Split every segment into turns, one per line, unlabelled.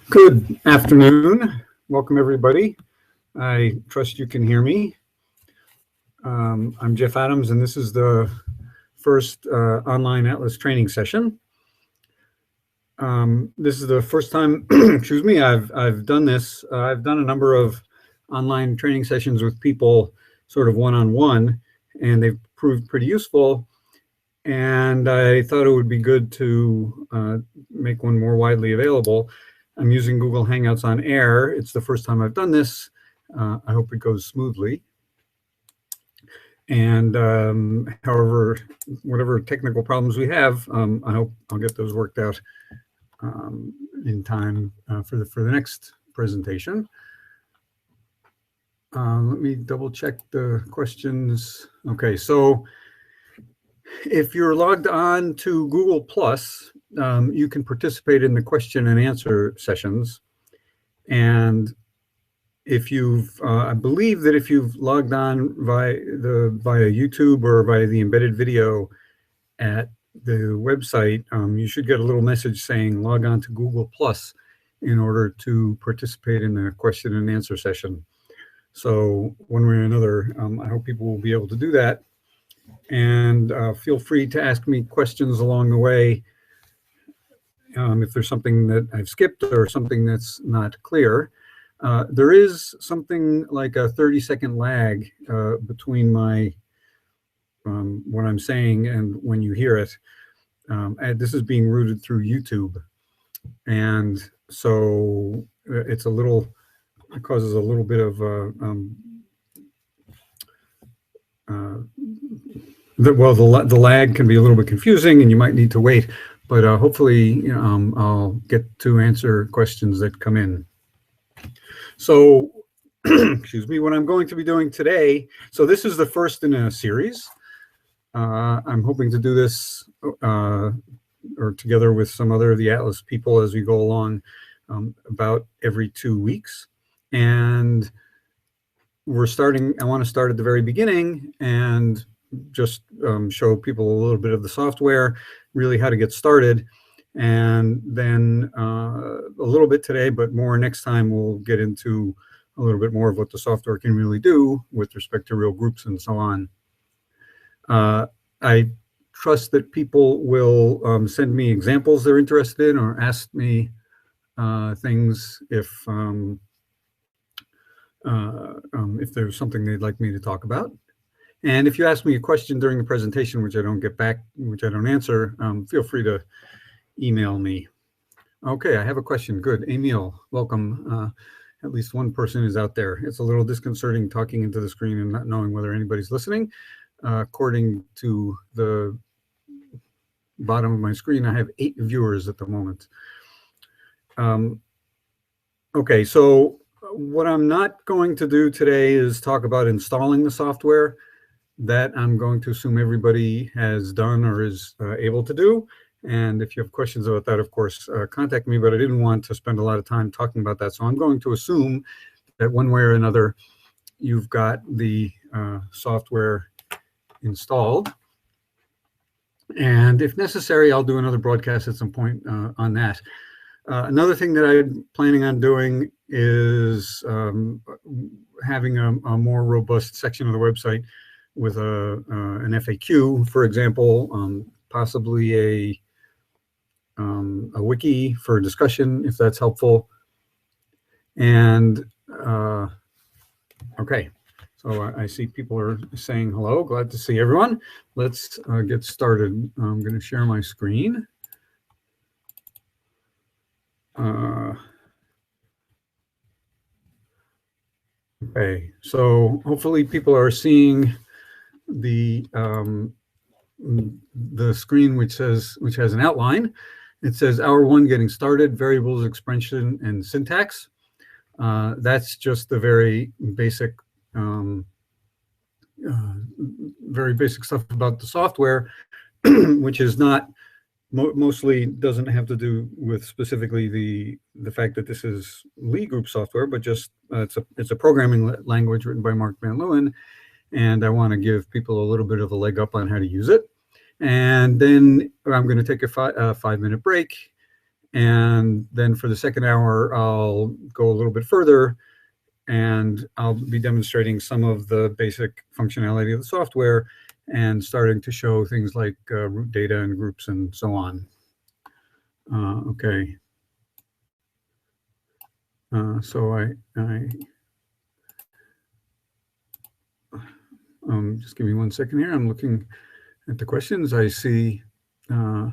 Good afternoon. Welcome, everybody. I trust you can hear me. I'm Jeff Adams, and this is the first online Atlas training session. This is the first time, excuse me, I've done this. I've done a number of online training sessions with people sort of one-on-one, and they've proved pretty useful. And I thought it would be good to make one more widely available. I'm using Google Hangouts on Air. It's the first time I've done this. I hope it goes smoothly. And however, whatever technical problems we have, I hope I'll get those worked out in time for the next presentation. Let me double check the questions. Okay, so if you're logged on to Google Plus, you can participate in the question and answer sessions. And if you've, I believe that if you've logged on via YouTube or via the embedded video at the website, you should get a little message saying log on to Google Plus in order to participate in the question and answer session. So one way or another, I hope people will be able to do that. And feel free to ask me questions along the way if there's something that I've skipped or something that's not clear. There is something like a 30-second lag between my what I'm saying and when you hear it. And this is being routed through YouTube, and so it causes a little bit of the lag can be a little bit confusing, and you might need to wait. But hopefully, I'll get to answer questions that come in. So, excuse me, what I'm going to be doing today, so this is the first in a series. I'm hoping to do this or together with some other of the Atlas people as we go along about every 2 weeks. And we're starting, I want to start at the very beginning and just show people a little bit of the software, really how to get started. And then a little bit today, but more next time, we'll get into a little bit more of what the software can really do with respect to real groups and so on. I trust that people will send me examples they're interested in or ask me things if there's something they'd like me to talk about. And if you ask me a question during the presentation, which I don't get back, which I don't answer, feel free to email me. Okay, I have a question. Good. Emil, welcome. At least one person is out there. It's a little disconcerting talking into the screen and not knowing whether anybody's listening. According to the bottom of my screen, I have 8 viewers at the moment. Okay, so what I'm not going to do today is talk about installing the software. That I'm going to assume everybody has done or is able to do. And if you have questions about that, of course, contact me, but I didn't want to spend a lot of time talking about that. So I'm going to assume that one way or another, you've got the software installed. And if necessary, I'll do another broadcast at some point on that. Another thing that I'm planning on doing is having a more robust section of the website with an FAQ, for example, possibly a wiki for discussion, if that's helpful. And okay, so I see people are saying hello. Glad to see everyone. Let's get started. I'm going to share my screen. Okay, so hopefully people are seeing the screen which has an outline. It says hour 1 getting started, variables, expression, and syntax. That's just the very basic stuff about the software, which is not mostly doesn't have to do with specifically the fact that this is Lie group software, but just it's a programming language written by Mark Van Leeuwen, and I want to give people a little bit of a leg up on how to use it. And then I'm going to take a 5-minute break, And then for the second hour, I'll go a little bit further, and I'll be demonstrating some of the basic functionality of the software and starting to show things like root data and groups and so on. Okay. So just give me 1 second here. I'm looking at the questions. I see a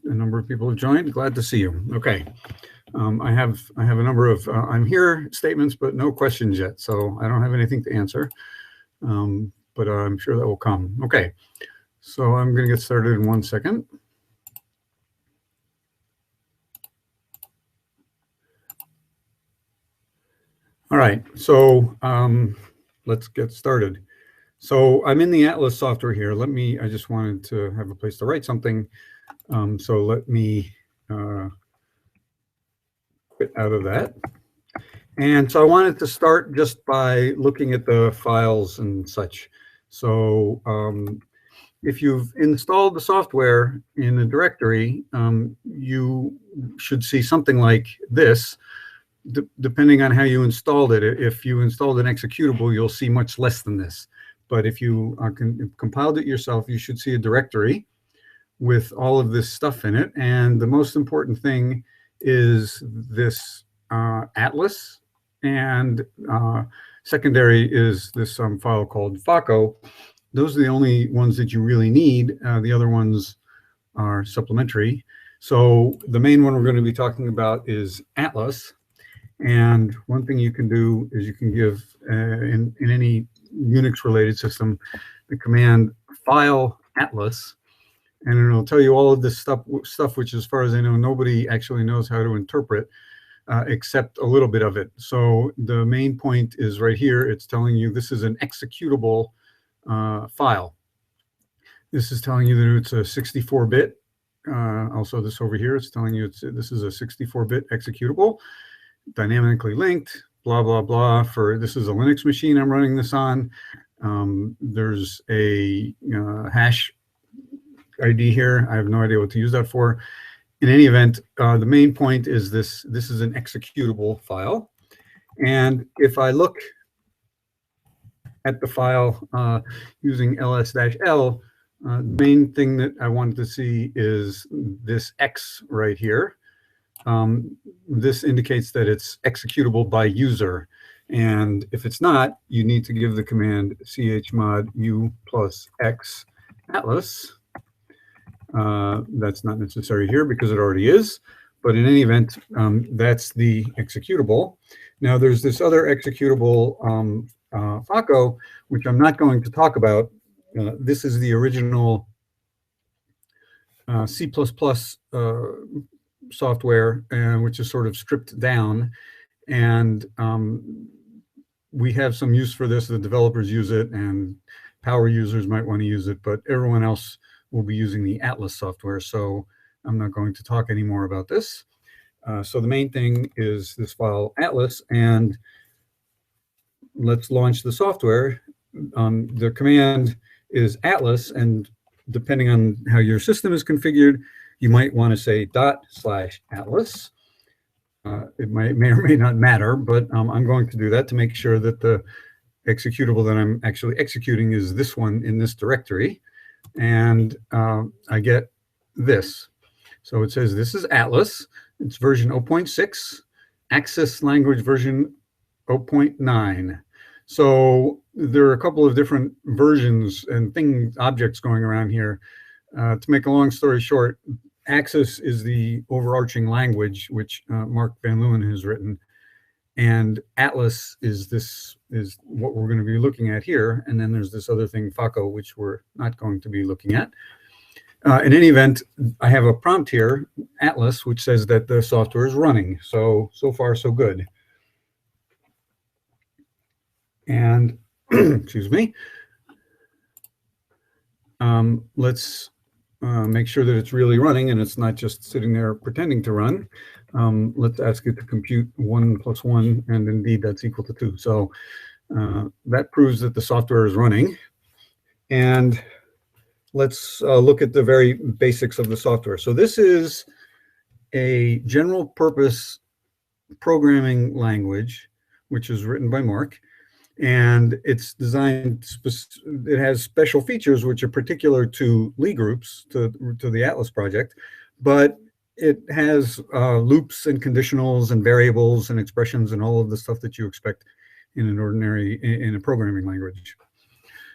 number of people have joined. Glad to see you. Okay. I have a number of I'm here statements, but no questions yet. So I don't have anything to answer, but I'm sure that will come. Okay. So I'm going to get started in 1 second. All right. So let's get started. So I'm in the Atlas software here. I just wanted to have a place to write something. So let me quit out of that. And so I wanted to start just by looking at the files and such. So if you've installed the software in a directory, you should see something like this. Depending on how you installed it, if you installed an executable, you'll see much less than this. But if you compiled it yourself, you should see a directory with all of this stuff in it. And the most important thing is this Atlas, and secondary is this file called FACO. Those are the only ones that you really need. The other ones are supplementary. So the main one we're going to be talking about is Atlas. And one thing you can do is you can give, in any Unix-related system, the command file atlas, and it'll tell you all of this stuff which, as far as I know, nobody actually knows how to interpret, except a little bit of it. So the main point is right here. It's telling you this is an executable file. This is telling you that it's a 64-bit. Also, this over here, it's telling you this is a 64-bit executable, dynamically linked, blah, blah, blah. This is a Linux machine I'm running this on. There's a hash ID here. I have no idea what to use that for. In any event, the main point is this is an executable file. And if I look at the file using ls-l, the main thing that I wanted to see is this X right here. This indicates that it's executable by user. And if it's not, you need to give the command chmod u + x atlas. That's not necessary here because it already is. But in any event, that's the executable. Now there's this other executable FACO, which I'm not going to talk about. This is the original C++ software, which is sort of stripped down, and we have some use for this. The developers use it, and power users might want to use it, but everyone else will be using the Atlas software, so I'm not going to talk any more about this. So the main thing is this file Atlas, and let's launch the software. The command is Atlas, and depending on how your system is configured, you might want to say /atlas. It may or may not matter, but I'm going to do that to make sure that the executable that I'm actually executing is this one in this directory. And I get this. So it says this is Atlas. It's version 0.6, Access language version 0.9. So there are a couple of different versions and objects going around here. To make a long story short, Access is the overarching language which Mark Van Leeuwen has written, and Atlas is what we're going to be looking at here. And then there's this other thing, FACO, which we're not going to be looking at. In any event, I have a prompt here, Atlas, which says that the software is running. So far, so good. And excuse me. Let's make sure that it's really running and it's not just sitting there pretending to run. Let's ask it to compute 1 + 1, and indeed that's equal to 2. So that proves that the software is running. And let's look at the very basics of the software. So this is a general purpose programming language, which is written by Mark, and it's designed, it has special features which are particular to Lie groups, to the Atlas project, but it has loops and conditionals and variables and expressions and all of the stuff that you expect in an ordinary, in a programming language.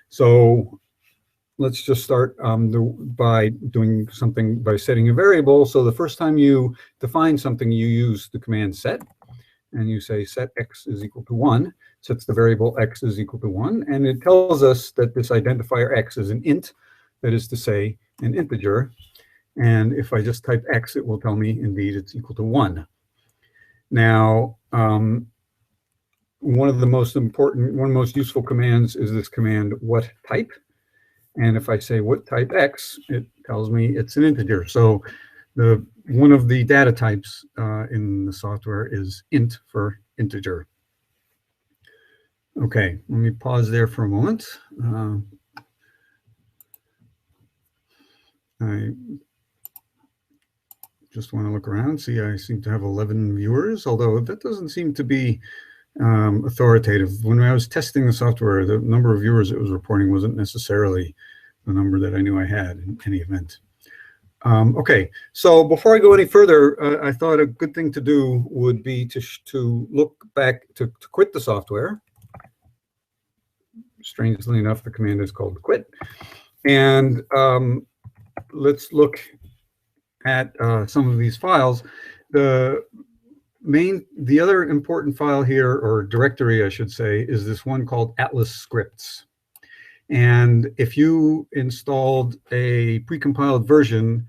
So let's just start by doing something by setting a variable. So the first time you define something, you use the command set, and you say set x is equal to 1, sets the variable x is equal to 1, and it tells us that this identifier x is an int, that is to say, an integer. And if I just type x, it will tell me indeed it's equal to 1. Now, one of the most useful commands is this command what type. And if I say what type x, it tells me it's an integer. So one of the data types in the software is int for integer. Okay, let me pause there for a moment. I just want to look around. See, I seem to have 11 viewers, although that doesn't seem to be authoritative. When I was testing the software, the number of viewers it was reporting wasn't necessarily the number that I knew I had in any event. Okay, so before I go any further, I thought a good thing to do would be to look back, to quit the software. Strangely enough, the command is called quit. And let's look at some of these files. The other important file here, or directory I should say, is this one called Atlas Scripts. And if you installed a precompiled version,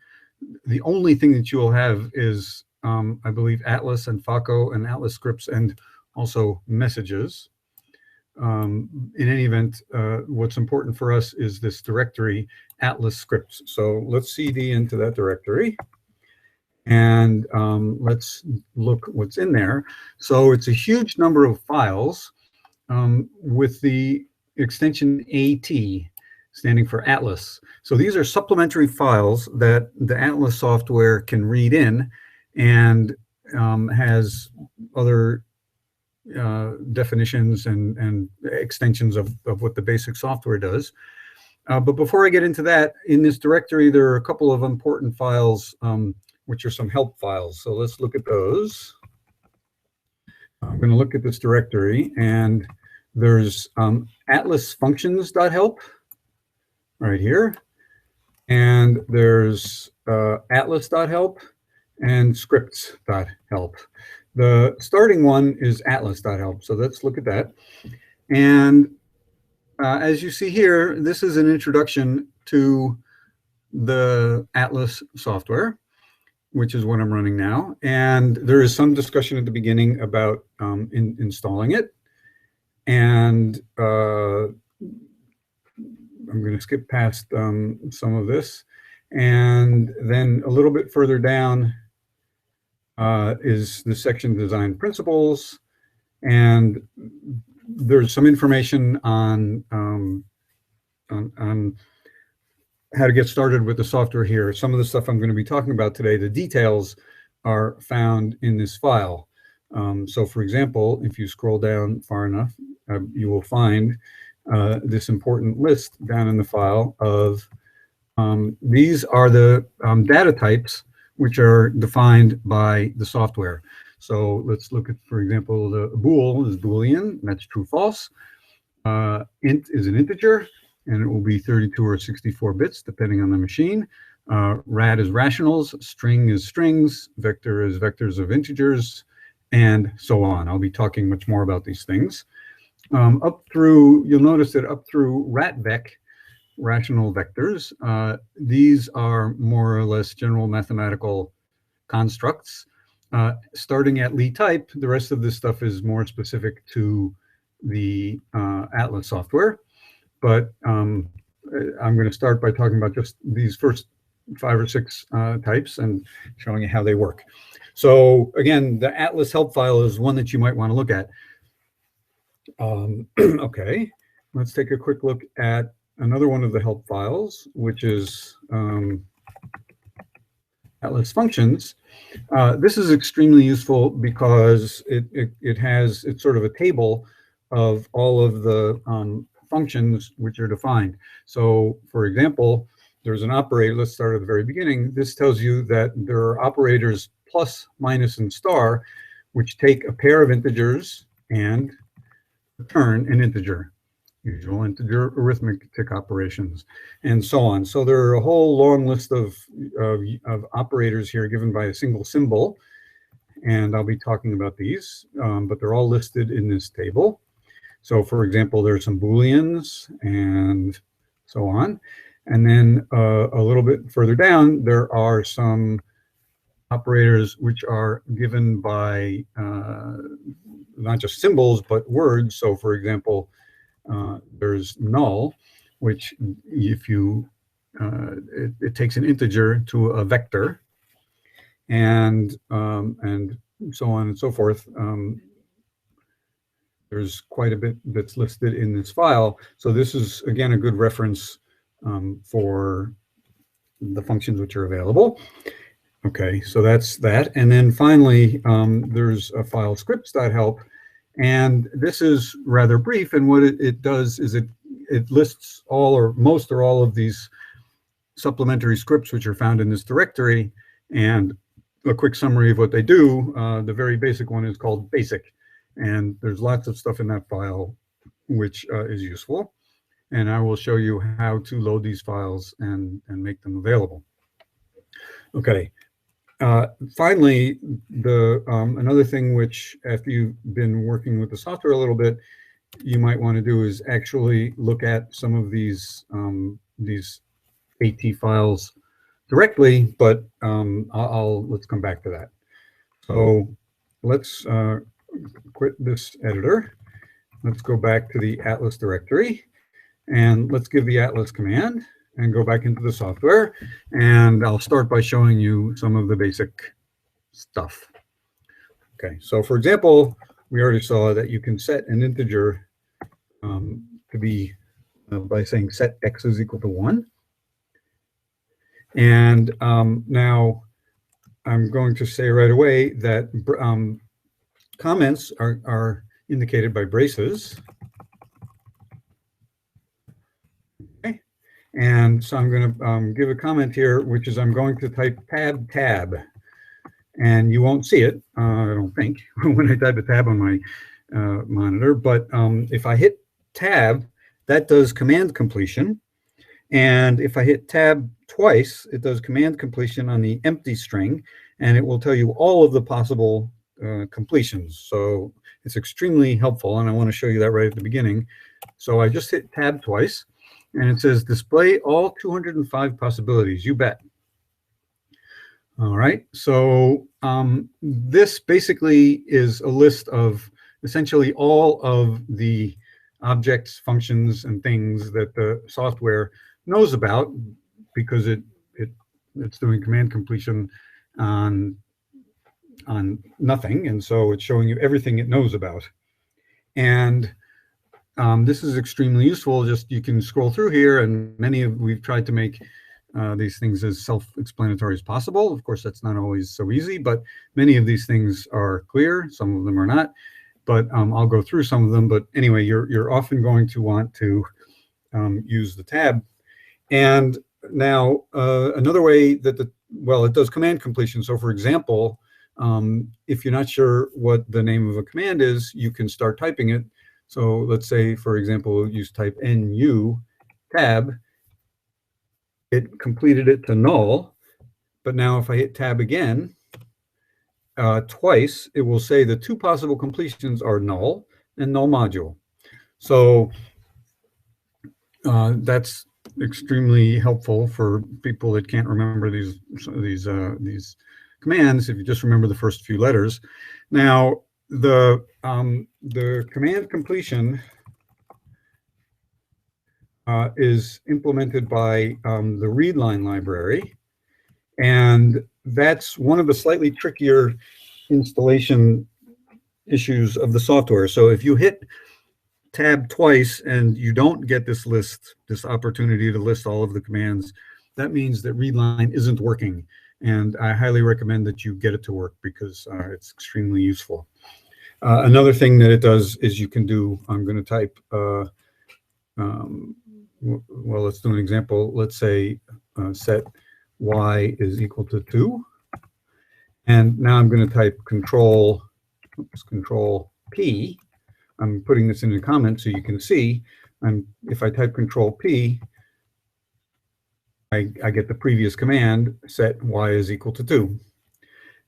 the only thing that you will have is, I believe, Atlas and FACO and Atlas Scripts, and also messages. In any event, what's important for us is this directory, Atlas Scripts. So let's cd into that directory, and let's look what's in there. So it's a huge number of files with the extension AT, standing for Atlas. So these are supplementary files that the Atlas software can read in, and has other definitions and extensions of what the basic software does. But before I get into that, in this directory, there are a couple of important files, which are some help files. So let's look at those. I'm going to look at this directory, and there's Atlas functions.help right here, and there's atlas.help and scripts.help. The starting one is atlas.help, so let's look at that. And as you see here, this is an introduction to the Atlas software, which is what I'm running now. And there is some discussion at the beginning about installing it. And I'm going to skip past some of this. And then a little bit further down is the section Design Principles. And there's some information on how to get started with the software here. Some of the stuff I'm going to be talking about today, the details are found in this file. So for example, if you scroll down far enough, you will find this important list down in the file of these are the data types which are defined by the software. So let's look at, for example, the bool is Boolean, that's true, false. Int is an integer, and it will be 32 or 64 bits, depending on the machine. Rad is rationals, string is strings, vector is vectors of integers, and so on. I'll be talking much more about these things. Up through, you'll notice that up through ratvec, rational vectors, these are more or less general mathematical constructs. Starting at Lie type, the rest of this stuff is more specific to the Atlas software. But I'm going to start by talking about just these first 5 or 6 types and showing you how they work. So again, the Atlas help file is one that you might want to look at. Okay, let's take a quick look at another one of the help files, which is Atlas Functions. This is extremely useful because it's sort of a table of all of the functions which are defined. So for example, there's an operator. Let's start at the very beginning. This tells you that there are operators plus, minus, and star, which take a pair of integers and return an integer, usual integer arithmetic operations, and so on. So there are a whole long list of operators here given by a single symbol, and I'll be talking about these, but they're all listed in this table. So for example, there's some Booleans and so on. And then a little bit further down, there are some operators which are given by not just symbols, but words. So for example, there's null, which if you, it takes an integer to a vector, and so on and so forth. There's quite a bit that's listed in this file. So this is, again, a good reference for the functions which are available. Okay, so that's that. And then finally, there's a file scripts.help. And this is rather brief. And what it does is it lists all or most or all of these supplementary scripts which are found in this directory. And a quick summary of what they do. The very basic one is called basic. And there's lots of stuff in that file which is useful. And I will show you how to load these files and make them available. Okay. Finally, another thing which, after you've been working with the software a little bit, you might want to do is actually look at some of these AT files directly, but let's come back to that. So let's quit this editor. Let's go back to the Atlas directory, and let's give the Atlas command and go back into the software. And I'll start by showing you some of the basic stuff. Okay, so for example, we already saw that you can set an integer to be by saying set x is equal to 1. And now I'm going to say right away that comments are indicated by braces. Okay. And so I'm going to give a comment here, which is I'm going to type tab. And you won't see it, I don't think, when I type a tab on my monitor. But if I hit tab, that does command completion. And if I hit tab twice, it does command completion on the empty string, and it will tell you all of the possible completions. So it's extremely helpful, and I want to show you that right at the beginning. So I just hit tab twice, and it says display all 205 possibilities. You bet. All right, so this basically is a list of essentially all of the objects, functions, and things that the software knows about, because it's doing command completion on nothing, and so it's showing you everything it knows about. And this is extremely useful. Just you can scroll through here, and we've tried to make these things as self-explanatory as possible. Of course, that's not always so easy, but many of these things are clear. Some of them are not. But I'll go through some of them. But anyway, you're often going to want to use the tab. And now another way that it does command completion. So for example, if you're not sure what the name of a command is, you can start typing it. So let's say, for example, you type nu tab. It completed it to null. But now if I hit tab again, twice, it will say the two possible completions are null and null module. So that's extremely helpful for people that can't remember these commands if you just remember the first few letters. Now the command completion is implemented by the readline library, and that's one of the slightly trickier installation issues of the software. So if you hit tab twice and you don't get this list, this opportunity to list all of the commands, that means that readline isn't working. And I highly recommend that you get it to work because it's extremely useful. Another thing that it does is you can do, I'm going to type, well, let's do an example. Let's say set y is equal to 2. And now I'm going to type control P. I'm putting this in the comments so you can see. If I type control P, I get the previous command, set y is equal to 2.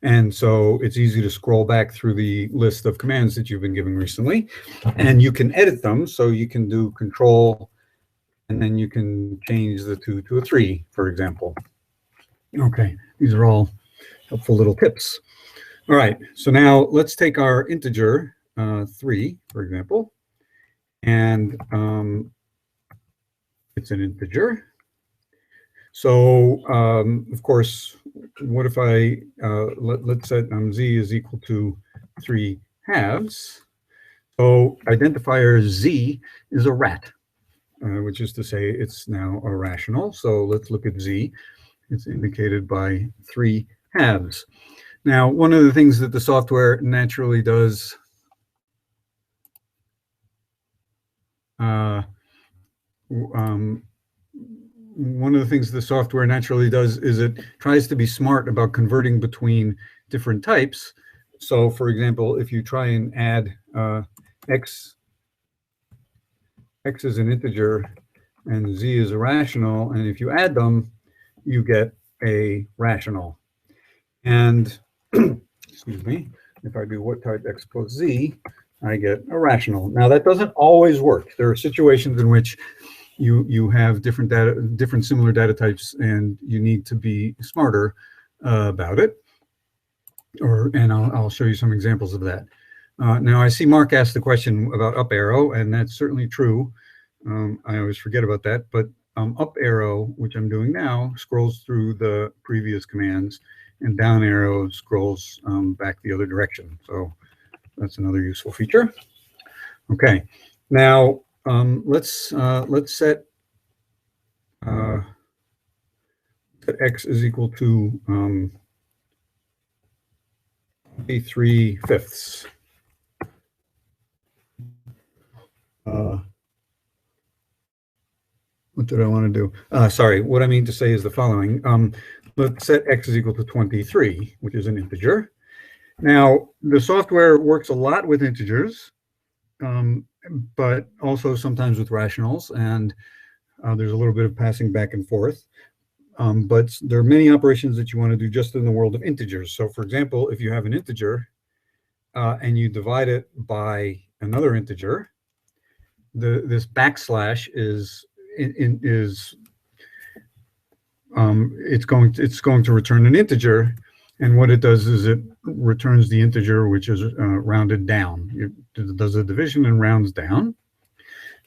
And so it's easy to scroll back through the list of commands that you've been given recently. And you can edit them. So you can do control, and then you can change the 2 to a 3, for example. Okay, these are all helpful little tips. All right, so now let's take our integer 3, for example, and it's an integer. So, of course, what if I, let's set z is equal to 3 halves. So identifier z is a rat, which is to say it's now a rational. So let's look at z. It's indicated by 3 halves. Now, one of the things that the software naturally does is it tries to be smart about converting between different types. So, for example, if you try and add x is an integer and z is a rational, and if you add them, you get a rational. And excuse me, if I do what type x plus z, I get a rational. Now that doesn't always work. There are situations in which you have different similar data types, and you need to be smarter about it. And I'll show you some examples of that. Now I see Mark asked the question about up arrow, and that's certainly true. I always forget about that, but up arrow, which I'm doing now, scrolls through the previous commands, and down arrow scrolls back the other direction. So that's another useful feature. Okay, now let's set x is equal to 3/5. What did I want to do? Sorry, what I mean to say is the following. Let's set x is equal to 23, which is an integer. Now, the software works a lot with integers, but also sometimes with rationals, and there's a little bit of passing back and forth. But there are many operations that you want to do just in the world of integers. So, for example, if you have an integer and you divide it by another integer, this backslash is it's going to return an integer, and what it does is it returns the integer which is rounded down. It does a division and rounds down.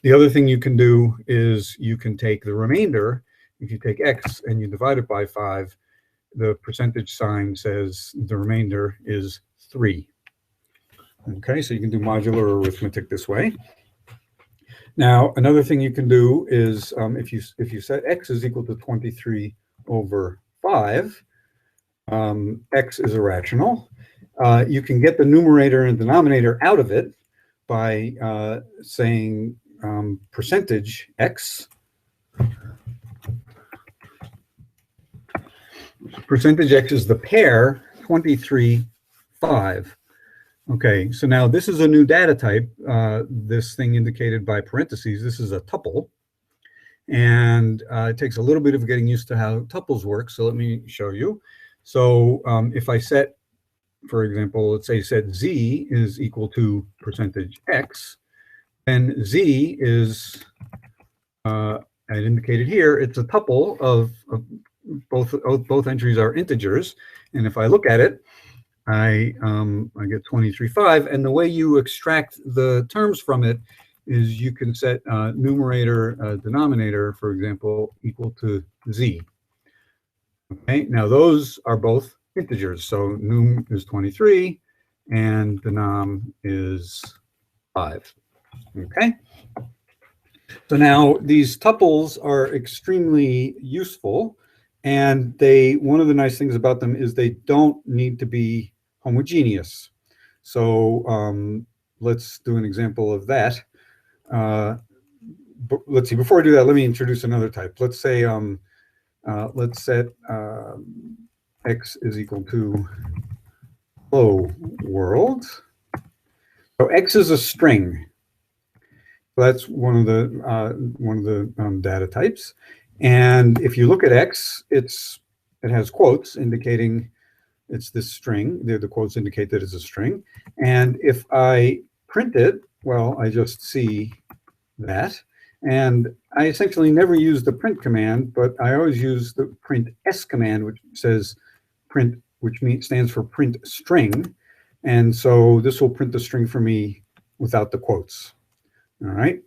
The other thing you can do is you can take the remainder. If you take x and you divide it by 5, the percentage sign says the remainder is 3. Okay, so you can do modular arithmetic this way. Now, another thing you can do is if you set x is equal to 23/5, x is a rational. You can get the numerator and denominator out of it by saying percentage x. Percentage x is the pair 23/5. Okay, so now this is a new data type, this thing indicated by parentheses. This is a tuple, and it takes a little bit of getting used to how tuples work, so let me show you. So if I set, for example, let's say set z is equal to percentage x, and z is, I indicated here, it's a tuple of both entries are integers, and if I look at it, I get 23/5, and the way you extract the terms from it is you can set numerator, denominator, for example, equal to z. Okay, now those are both integers, so num is 23 and denom is 5. Okay. So now these tuples are extremely useful, and one of the nice things about them is they don't need to be homogeneous. So let's do an example of that. But let's see, before I do that, let me introduce another type. Let's say, let's set x is equal to hello world. So x is a string. So that's one of the data types. And if you look at x, it has quotes indicating it's this string. The quotes indicate that it's a string. And if I print it, well, I just see that. And I essentially never use the print command, but I always use the print s command, which says print, which stands for print string. And so this will print the string for me without the quotes. All right.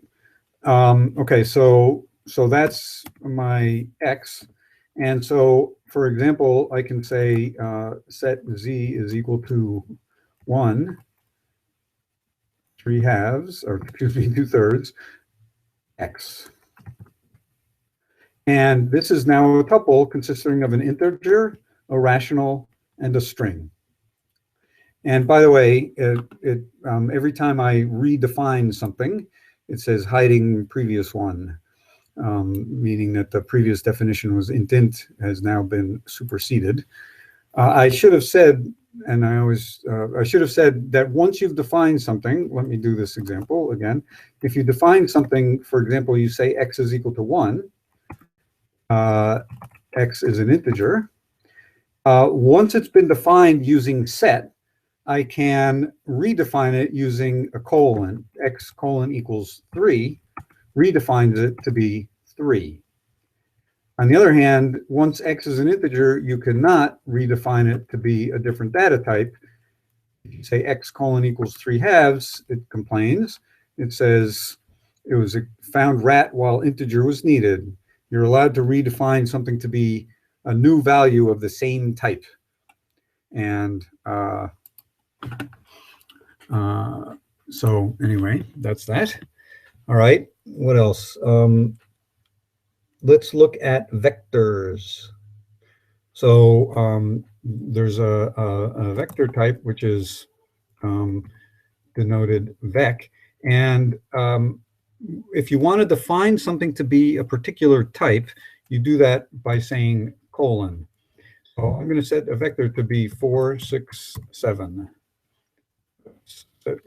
Okay, so that's my x. And so, for example, I can say set z is equal to 1, 3/2, or excuse me, 2/3, x. And this is now a tuple consisting of an integer, a rational, and a string. And by the way, every time I redefine something, it says hiding previous one, meaning that the previous definition was int has now been superseded. I should have said, and I should have said that once you've defined something, let me do this example again. If you define something, for example, you say x is equal to 1, x is an integer. Once it's been defined using set, I can redefine it using a colon. X colon equals 3 redefines it to be 3. On the other hand, once x is an integer, you cannot redefine it to be a different data type. If you say x colon equals 3/2, it complains. It says it was a found rat while integer was needed. You're allowed to redefine something to be a new value of the same type. And so anyway, that's that. All right, what else? Let's look at vectors. So there's a vector type, which is denoted vec. And if you want to define something to be a particular type, you do that by saying colon. So I'm going to set a vector to be 4, 6, 7. Set,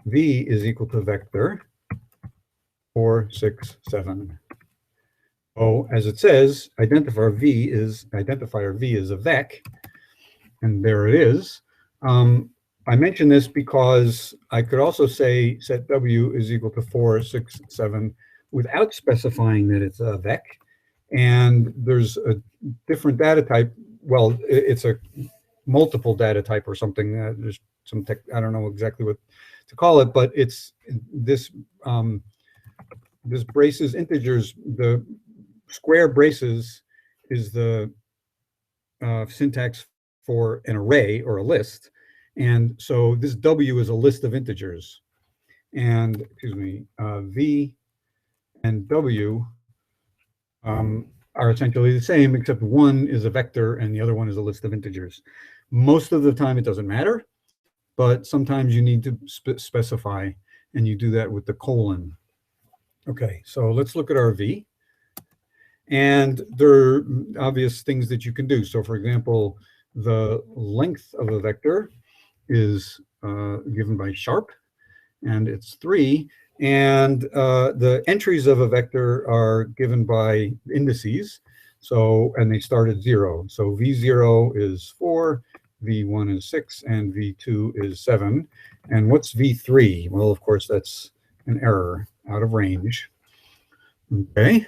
v is equal to vector 4, 6, 7. Oh, as it says, identifier v is a vec, and there it is. I mention this because I could also say set w is equal to 4, 6, 7 without specifying that it's a vec. And there's a different data type. Well, it's a multiple data type or something. There's some I don't know exactly what to call it, but it's this this braces integers. The square braces is the syntax for an array or a list. And so this w is a list of integers. And excuse me, v and w are essentially the same, except one is a vector and the other one is a list of integers. Most of the time it doesn't matter, but sometimes you need to specify, and you do that with the colon. Okay, so let's look at our v. And there are obvious things that you can do. So for example, the length of a vector is given by sharp, and it's 3. And the entries of a vector are given by indices. So, and they start at 0. So v0 is 4, v1 is 6, and v2 is 7. And what's v3? Well, of course, that's an error, out of range. Okay.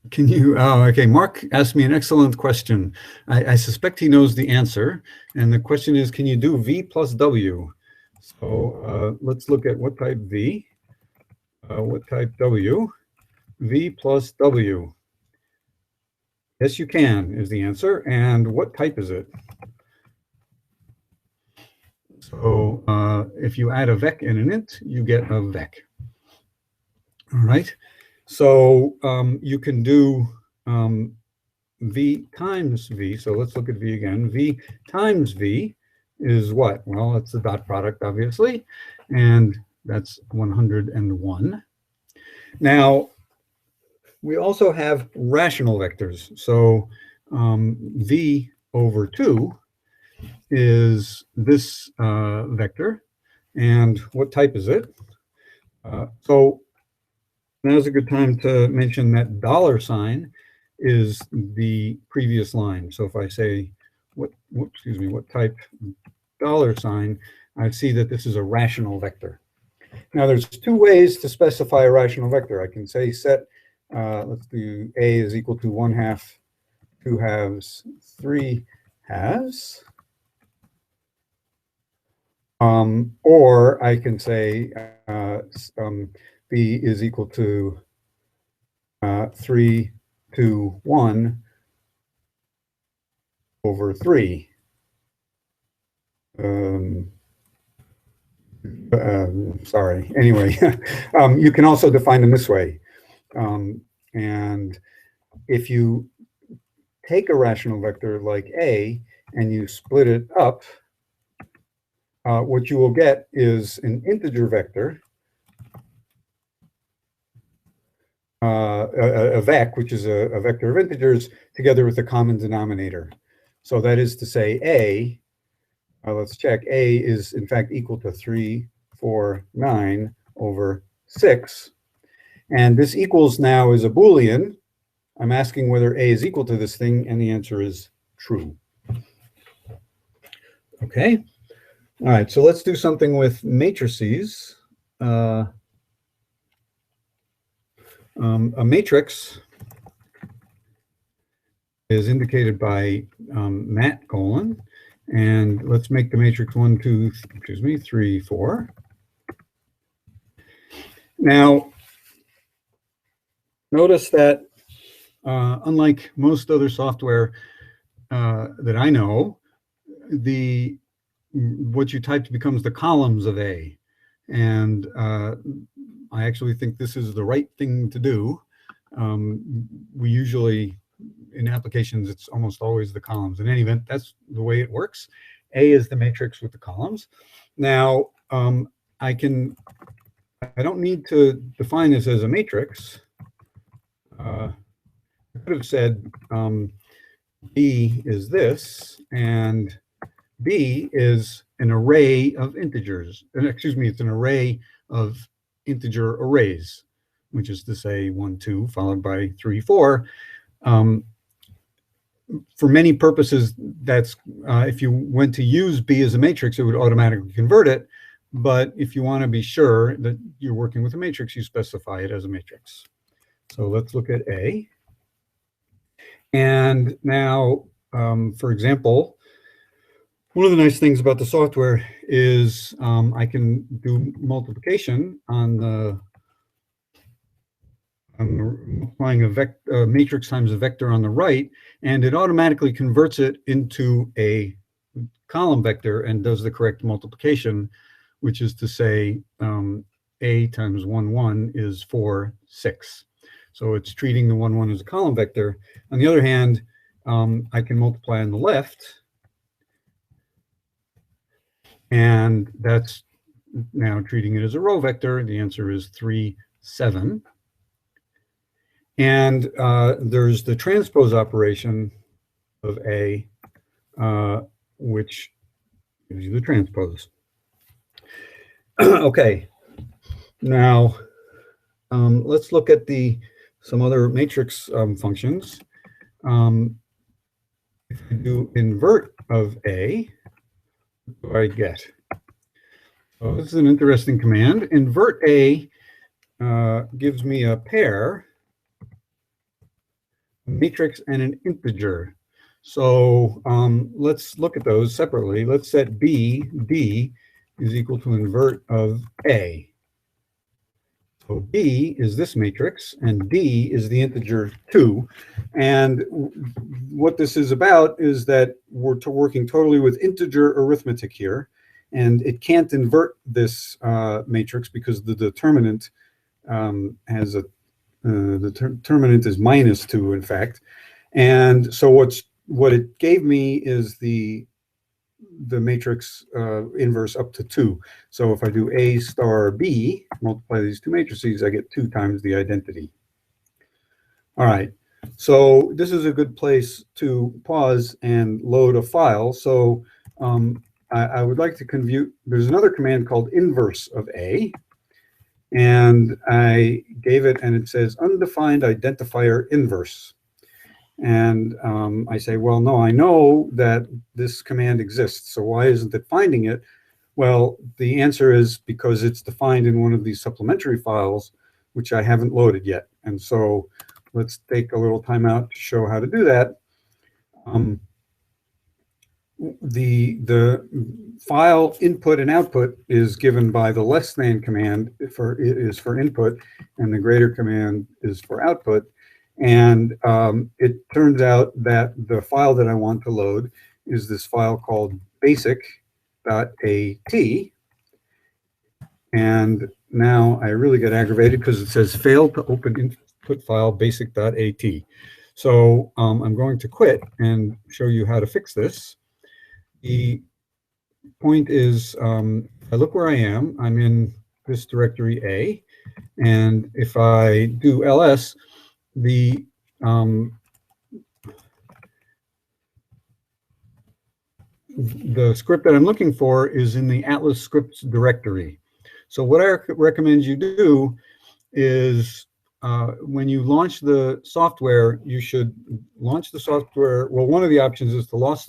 Can you, okay, Mark asked me an excellent question. I suspect he knows the answer. And the question is, can you do v plus w? So let's look at what type v, what type w, v plus w. Yes, you can, is the answer. And what type is it? So if you add a vec and an int, you get a vec. All right. So you can do v times v. So let's look at v again. V times v is what? Well, it's the dot product, obviously, and that's 101. Now, we also have rational vectors. So v over 2 is this vector. And what type is it? So now's a good time to mention that $sign is the previous line. So if I say, what type $sign, I see that this is a rational vector. Now there's two ways to specify a rational vector. I can say set, let's do a is equal to 1/2, 2 halves, 3 halves. Or I can say b is equal to 3, 2, 1 over 3. Sorry. Anyway, you can also define them this way. And if you take a rational vector like a and you split it up, what you will get is an integer vector, a vec, which is a vector of integers, together with a common denominator. So that is to say a, let's check, a is in fact equal to 3, 4, 9 over 6. And this equals now is a Boolean. I'm asking whether a is equal to this thing, and the answer is true. Okay. All right, so let's do something with matrices. A matrix is indicated by mat colon, and let's make the matrix 1, 2, 3, 4. Now, notice that unlike most other software that I know, what you typed becomes the columns of A. And I actually think this is the right thing to do. We usually, in applications, it's almost always the columns. In any event, that's the way it works. A is the matrix with the columns. Now, I don't need to define this as a matrix. I could have said B is this, and B is an array of integers. And excuse me, it's an array of integer arrays, which is to say 1, 2, followed by 3, 4. For many purposes, that's if you went to use B as a matrix, it would automatically convert it. But if you want to be sure that you're working with a matrix, you specify it as a matrix. So let's look at A. And now, for example, one of the nice things about the software is I can do multiplication on multiplying a matrix times a vector on the right, and it automatically converts it into a column vector and does the correct multiplication, which is to say A times 1, 1 is 4, 6. So it's treating the 1, 1 as a column vector. On the other hand, I can multiply on the left, and that's now treating it as a row vector. The answer is 3, 7. And there's the transpose operation of A, which gives you the transpose. Okay, now let's look at some other matrix functions. If I do invert of A, what do I get? So this is an interesting command. Invert A gives me a pair, a matrix, and an integer. So let's look at those separately. Let's set B is equal to invert of A. So B is this matrix, and D is the integer 2. And what this is about is that we're working totally with integer arithmetic here. and it can't invert this matrix because the determinant has a the determinant is -2, in fact. And so what it gave me is the matrix inverse up to 2. So if I do A star B, multiply these two matrices, I get 2 times the identity. All right, so this is a good place to pause and load a file. So I would like to compute, there's another command called inverse of A, and I gave it, and it says undefined identifier inverse. And I say, well, no, I know that this command exists, so why isn't it finding it? Well, the answer is because it's defined in one of these supplementary files, which I haven't loaded yet. And so let's take a little time out to show how to do that. The file input and output is given by the less than command for input, and the greater command is for output. And it turns out that the file that I want to load is this file called basic.at. And now I really get aggravated because it says failed to open input file basic.at. So I'm going to quit and show you how to fix this. The point is, I look where I am. I'm in this directory A, and if I do ls, the script that I'm looking for is in the Atlas scripts directory. So what I recommend you do is when you launch the software, you should launch the software. Well, one of the options is to launch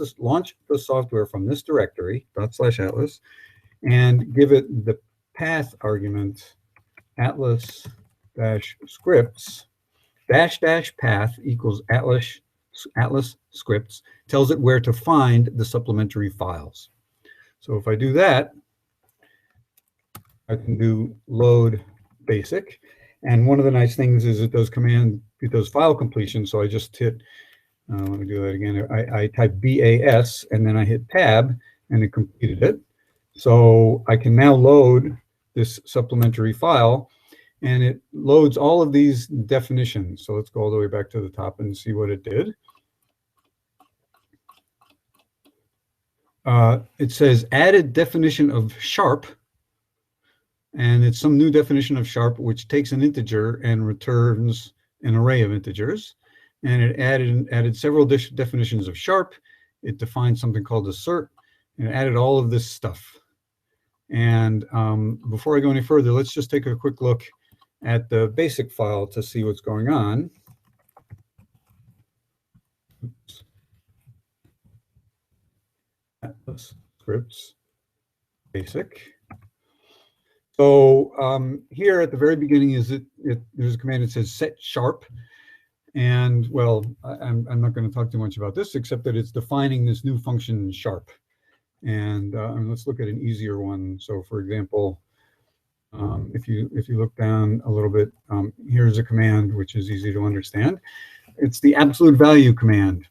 the software from this directory, /atlas, and give it the path argument atlas-scripts --path equals atlas scripts, tells it where to find the supplementary files. So if I do that, I can do load basic. And one of the nice things is it does file completion. So I just hit, let me do that again. I type BAS and then I hit tab and it completed it. So I can now load this supplementary file, and it loads all of these definitions. So let's go all the way back to the top and see what it did. It says added definition of sharp, and it's some new definition of sharp which takes an integer and returns an array of integers. And it added several definitions of sharp. It defined something called assert, and it added all of this stuff. And before I go any further, let's just take a quick look at the basic file to see what's going on. Oops. Atlas scripts basic. So here at the very beginning there's a command that says set sharp. And well, I'm not going to talk too much about this, except that it's defining this new function sharp. And let's look at an easier one. So for example, if you look down a little bit, here's a command which is easy to understand. It's the absolute value command.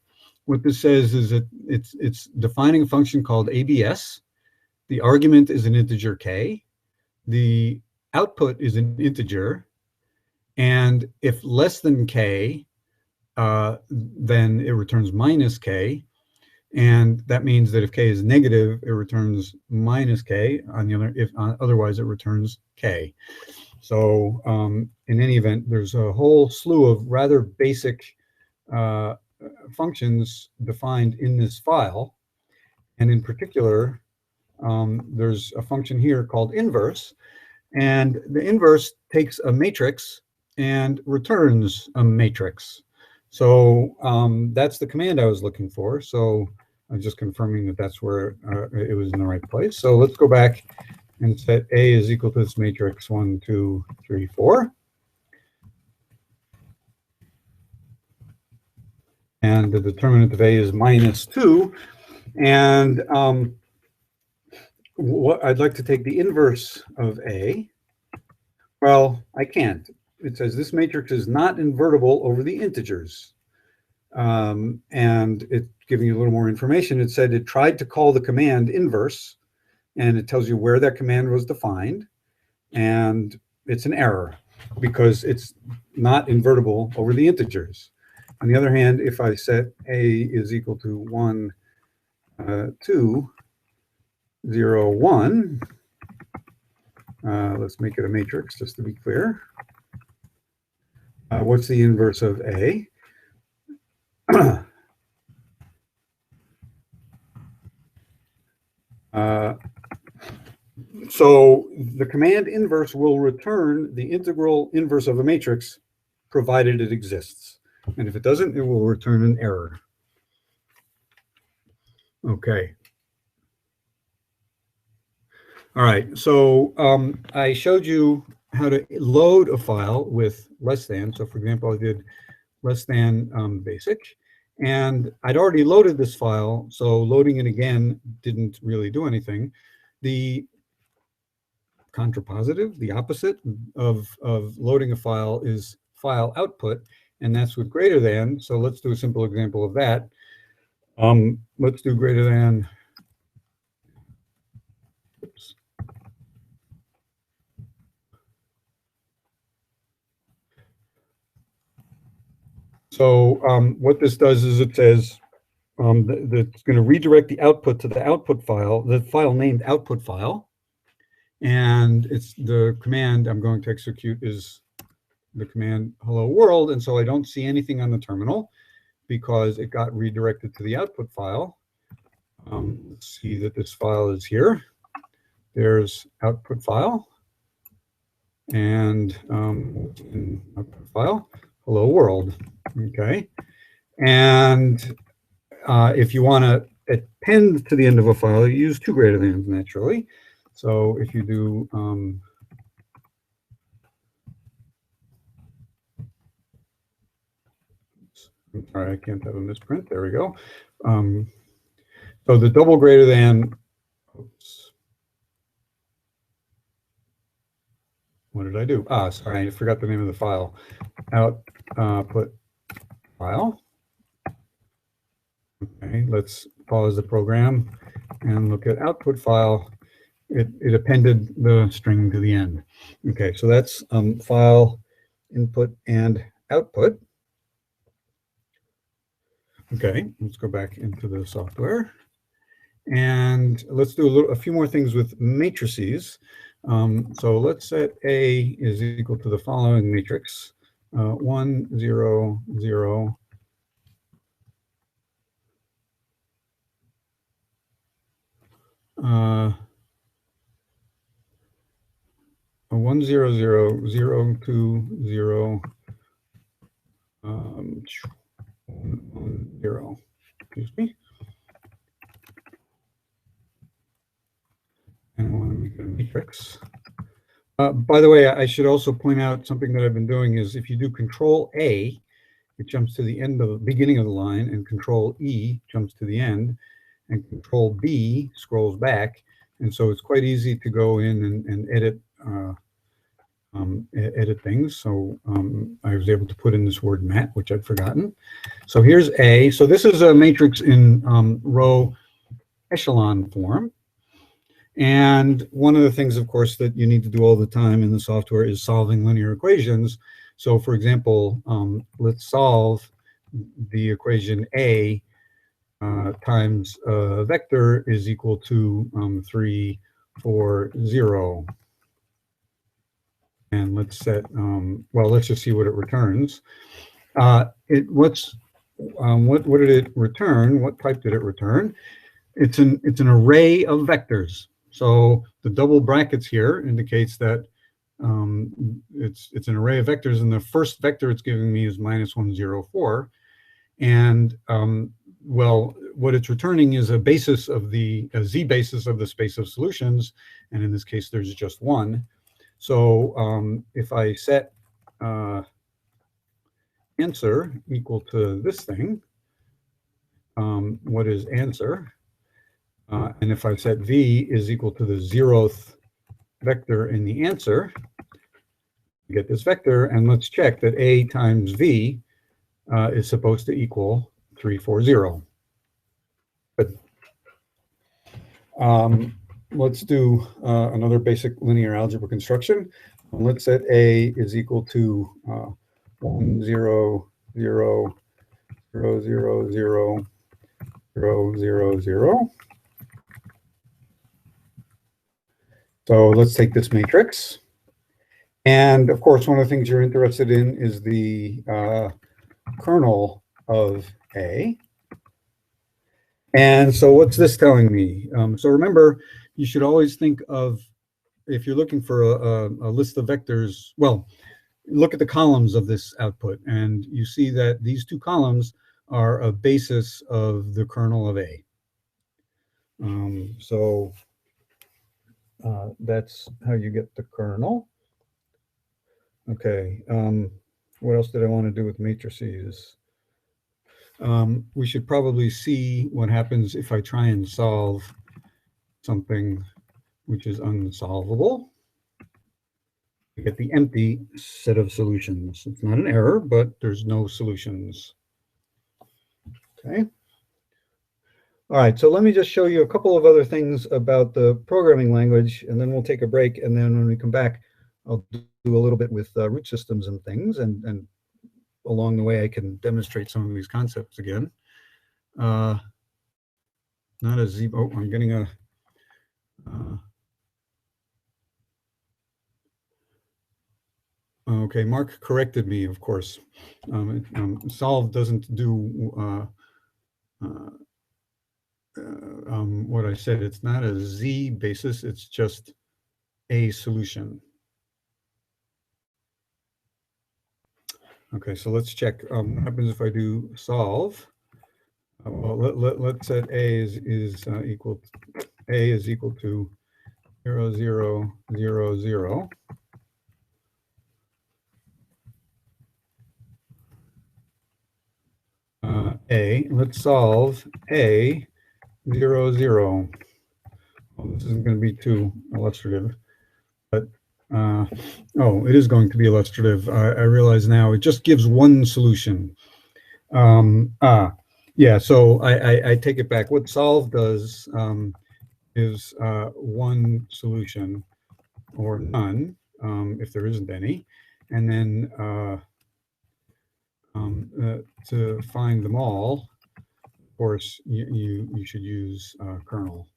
What this says is that it's defining a function called ABS. The argument is an integer k. The output is an integer, and if less than k, then it returns -k. And that means that if k is negative, it returns -k. Otherwise, it returns k. So in any event, there's a whole slew of rather basic functions defined in this file. And in particular, there's a function here called inverse. And the inverse takes a matrix and returns a matrix. So that's the command I was looking for. So I'm just confirming that that's where it was in the right place. So let's go back and set A is equal to this matrix 1, 2, 3, 4. And the determinant of A is -2. And what I'd like to take the inverse of A. Well, I can't. It says this matrix is not invertible over the integers. And it's giving you a little more information. It said it tried to call the command inverse, and it tells you where that command was defined, and it's an error because it's not invertible over the integers. On the other hand, if I set a is equal to 1, 2, 0, 1, let's make it a matrix just to be clear. What's the inverse of a? So the command inverse will return the integral inverse of a matrix provided it exists. And if it doesn't, it will return an error. Okay. All right. So I showed you how to load a file with less than. So for example, I did less than basic. And I'd already loaded this file, so loading it again didn't really do anything. The contrapositive, the opposite of loading a file, is file output, and that's with greater than. So let's do a simple example of that. Let's do greater than. Oops. So what this does is it says that it's going to redirect the output to the output file, the file named output file. And it's the command I'm going to execute is the command hello world. And so I don't see anything on the terminal because it got redirected to the output file. Let's see that this file is here. There's output file and output file, hello world. Okay. And if you want to append to the end of a file, you use two greater than naturally. So if you do I'm sorry, I can't have a misprint. There we go. So the double greater than, oops. What did I do? Sorry, I forgot the name of the file. Output file. Okay, let's pause the program and look at output file. It appended the string to the end. Okay, so that's file input and output. Okay, let's go back into the software. And let's do a few more things with matrices. So let's set A is equal to the following matrix, 1, 0, 0, 1, 0, 0, 0, 2, 0, 1, 0, excuse me. And I want to make it a matrix. By the way, I should also point out something that I've been doing is if you do Control A, it jumps to the end of the beginning of the line, and Control E jumps to the end, and Control B scrolls back. And so it's quite easy to go in and edit edit things. So I was able to put in this word mat, which I'd forgotten. So here's A. So this is a matrix in row echelon form. And one of the things, of course, that you need to do all the time in the software is solving linear equations. So for example, let's solve the equation A times vector is equal to 3, 4, 0. And let's set, well, let's just see what it returns. What did it return? What type did it return? It's an array of vectors. So the double brackets here indicates that it's an array of vectors, and the first vector it's giving me is -1, 0, 4. And well, what it's returning is a basis of a z basis of the space of solutions, and in this case, there's just one. So if I set answer equal to this thing, what is answer? And if I set v is equal to the 0th vector in the answer, you get this vector, and let's check that a times v is supposed to equal 3, 4, 0. But let's do another basic linear algebra construction. Let's set A is equal to 1, 0, 0, 0, 0, 0, 0, 0, 0. So let's take this matrix. And of course, one of the things you're interested in is the kernel of A. And so what's this telling me? So remember, you should always think of, if you're looking for a list of vectors, well, look at the columns of this output, and you see that these two columns are a basis of the kernel of A. That's how you get the kernel. Okay, what else did I want to do with matrices? We should probably see what happens if I try and solve something which is unsolvable. You get the empty set of solutions. It's not an error, but there's no solutions. Okay. All right, so let me just show you a couple of other things about the programming language, and then we'll take a break. And then when we come back, I'll do a little bit with root systems and things, and along the way, I can demonstrate some of these concepts again. Not a Z. Oh, I'm getting a. Okay, Mark corrected me, of course. Solve doesn't do what I said. It's not a Z basis, it's just a solution. Okay, so let's check. What happens if I do solve? Well, let's set A is equal to 0, 0, 0, 0. A, let's solve A 0, 0. Well, this isn't going to be too illustrative, but oh, it is going to be illustrative. I realize now it just gives one solution. Yeah, so I take it back. What solve does is one solution or none, if there isn't any, and then to find them all, of course, you should use kernel.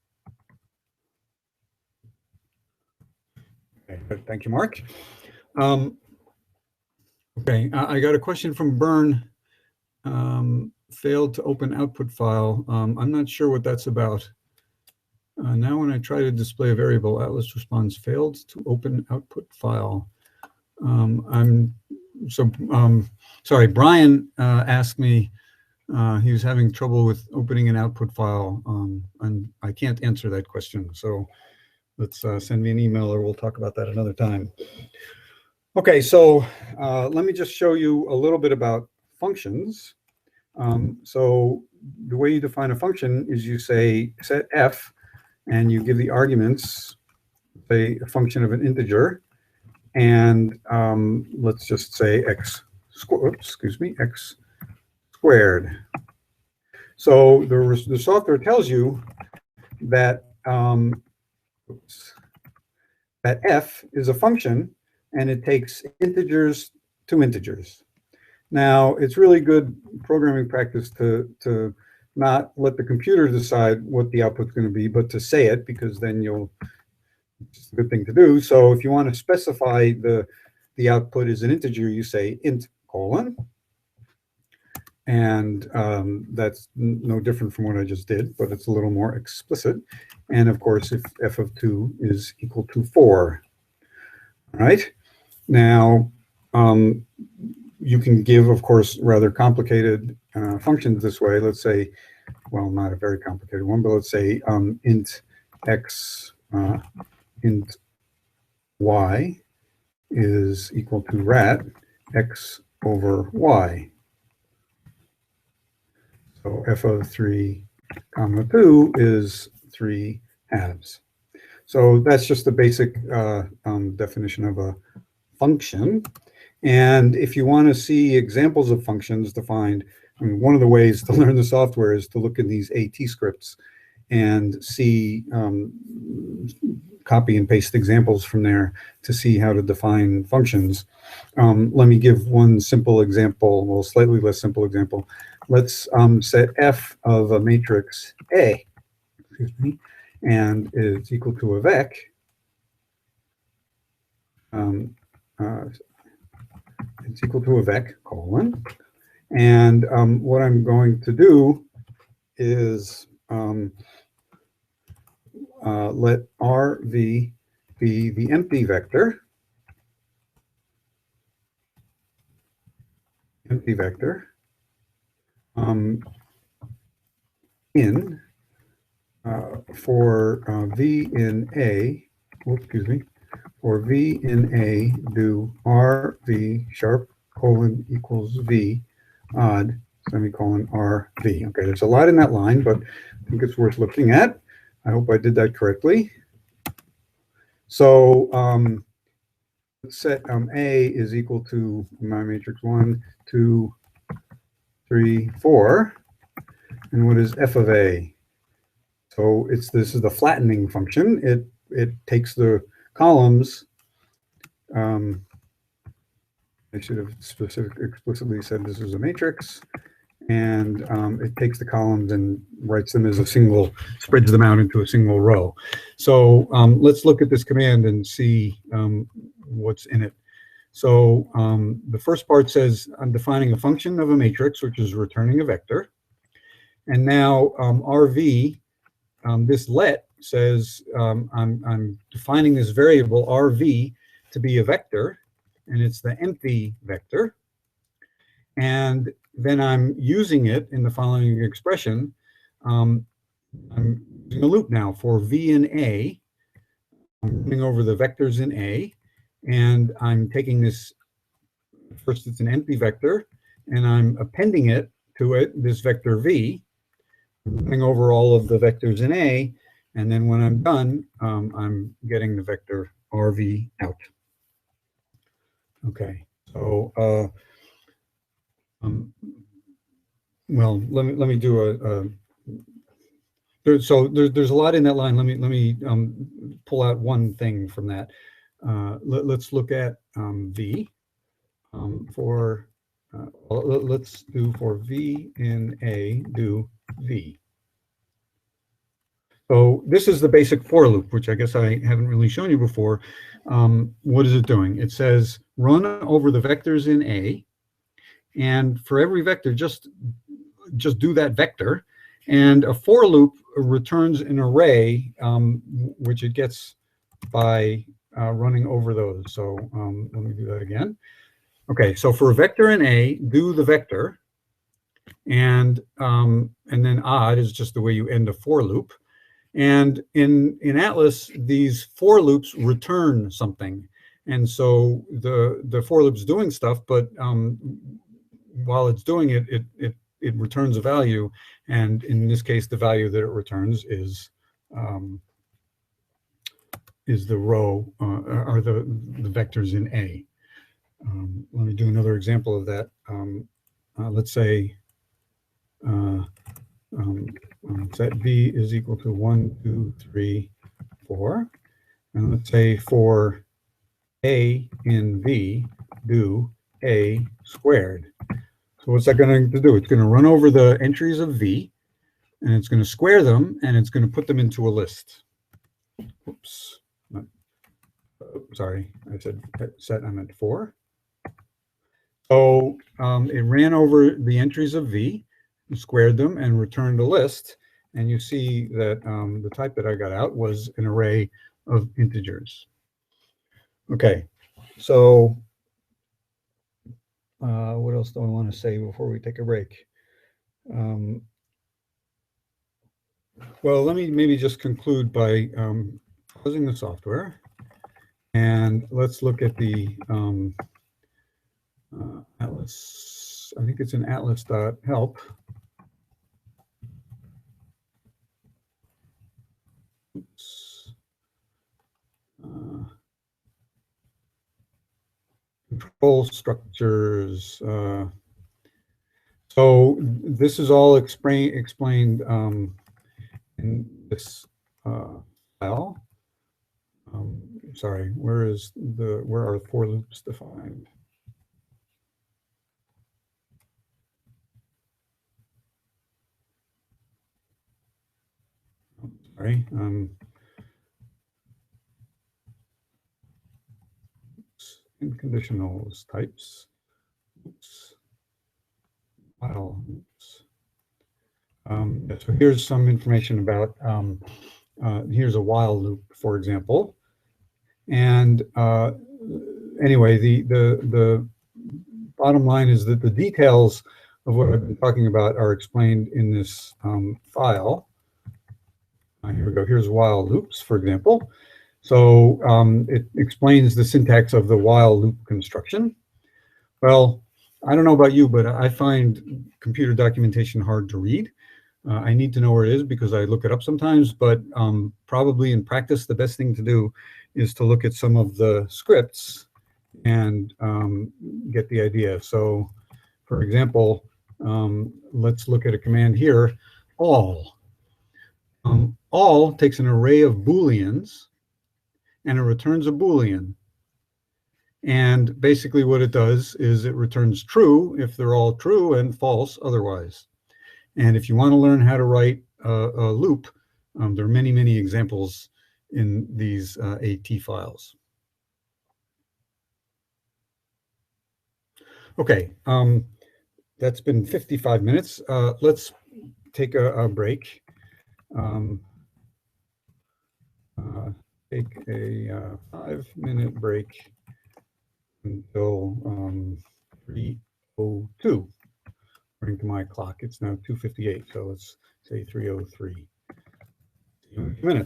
Okay, good. Thank you, Mark. Okay, I got a question from Bern. Failed to open output file. I'm not sure what that's about. Now when I try to display a variable, Atlas responds failed to open output file. Sorry, Brian asked me, he was having trouble with opening an output file, and I can't answer that question. So let's send me an email, or we'll talk about that another time. Okay, so let me just show you a little bit about functions. So the way you define a function is you say set f, and you give the arguments, say a function of an integer, and let's just say x squared. So the software tells you that that f is a function, and it takes integers to integers. Now, it's really good programming practice to not let the computer decide what the output's going to be, but to say it, because then it's a good thing to do. So if you want to specify the output as an integer, you say int colon. And that's no different from what I just did, but it's a little more explicit. And of course, if f of 2 is equal to 4. All right. Now, you can give, of course, rather complicated functions this way. Let's say, well, not a very complicated one, but let's say int x, int y is equal to rat x over y. So f of 3 comma 2 is 3 halves. So that's just the basic definition of a function. And if you want to see examples of functions defined, I mean, one of the ways to learn the software is to look in these AT scripts. and see, copy and paste examples from there to see how to define functions. Let me give one simple example, well, slightly less simple example. Let's set f of a matrix A, excuse me, and is equal to a vec. It's equal to a vec colon. And what I'm going to do is let RV be the empty vector. In for V in A, excuse me, for V in A, do RV sharp colon equals V odd semicolon RV. Okay, there's a lot in that line, but I think it's worth looking at. I hope I did that correctly. So let's set A is equal to my matrix 1, 2, 3, 4. And what is f of A? So this is the flattening function. It takes the columns. I should have explicitly said this is a matrix, and it takes the columns and writes them as a single, spreads them out into a single row. So let's look at this command and see what's in it. So the first part says I'm defining a function of a matrix, which is returning a vector. And now RV, this let says I'm defining this variable RV to be a vector, and it's the empty vector. And then I'm using it in the following expression. I'm using a loop now for V in A. I'm running over the vectors in A, and I'm taking this, first it's an empty vector, and I'm appending it to it, this vector V, running over all of the vectors in A, and then when I'm done, I'm getting the vector RV out. Okay, so well, let me do there's a lot in that line. Let me pull out one thing from that. Let's look at V for let's do for V in A, do V. So this is the basic for loop, which I guess I haven't really shown you before. What is it doing? It says run over the vectors in A, and for every vector, just do that vector, and a for loop returns an array, which it gets by running over those. So let me do that again. Okay, so for a vector in A, do the vector, and then odd is just the way you end a for loop. And in Atlas, these for loops return something, and so the for loop's doing stuff, but while it's doing it, it returns a value, and in this case, the value that it returns is the row or the vectors in A. Let me do another example of that. Let's say set V is equal to 1, 2, 3, 4, and let's say for A in V, do A squared. So what's that going to do? It's going to run over the entries of V, and it's going to square them, and it's going to put them into a list. Oops. Sorry, I said set, I meant for. So it ran over the entries of V, squared them, and returned a list. And you see that the type that I got out was an array of integers. Okay, so what else do I want to say before we take a break? Well, let me maybe just conclude by closing the software, and let's look at the Atlas. I think it's in atlas.help. Oops. Control structures. So this is all explained in this file. Sorry, where are for loops defined? Sorry. In conditionals types. Oops. File. Oops. So here's some information about. Here's a while loop, for example, and anyway, the bottom line is that the details of what I've been talking about are explained in this file. Here we go. Here's while loops, for example. So it explains the syntax of the while loop construction. Well, I don't know about you, but I find computer documentation hard to read. I need to know where it is because I look it up sometimes, but probably in practice, the best thing to do is to look at some of the scripts and get the idea. So, for example, let's look at a command here, all. All takes an array of Booleans and it returns a Boolean. And basically what it does is it returns true if they're all true and false otherwise. And if you want to learn how to write a loop, there are many, many examples in these AT files. Okay, that's been 55 minutes. Let's take a break. Take a 5-minute break until 3:02. According to my clock, it's now 2:58, so let's say 3:03. See you in a minute.